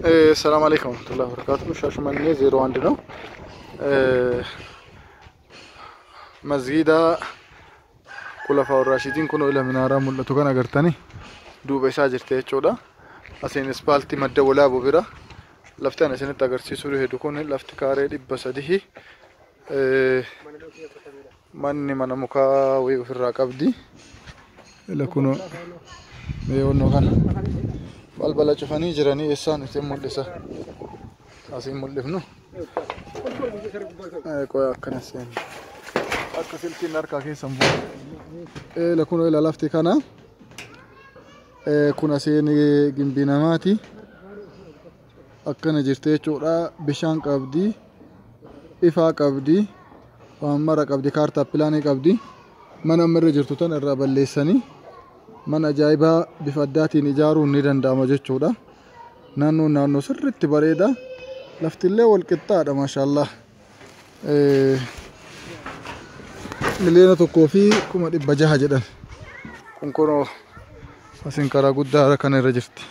السلام عليكم ورحمة الله وبركاته. شاشمانية 01 ነው مسجد خلفاء الراشدين كنوا إلى منارة ملتو كان أغرتني دوبا isaa jirte jechuudha. Asiin ispaaltii madda walaabuu bira laftaan isinitti agarsiisuu hedduu kun lafti kaaree 300 manni mana mukaa wayii ofirraa qabdi. Ila kunoo meeyyoonnoo kana balbala cufanii jiranii eessaan isin mul'isa. Asiin mul'ifnu qoya akkana seen akka silkiin harkaa keessan bu'u. Ila kunoo ila lafti kana kun asiin gimbii namaati. Akkana jirte jechuudha. Bishaan qabdi, ifaa qabdi, waan mara qabdi, kaartaa pilaanii qabdi. Mana amarra jirtu tan irraa balleessanii mana ajaa'ibaa bifa addaatiin ijaaruun ni danda'ama jechuudha. Naannoo sirriitti bareeda. Laftillee wal qixxaadha maashaallah. Miliyoona 1,600,000 jedhan. Kun kunoo asiin karaa guddaa kana irra jirti.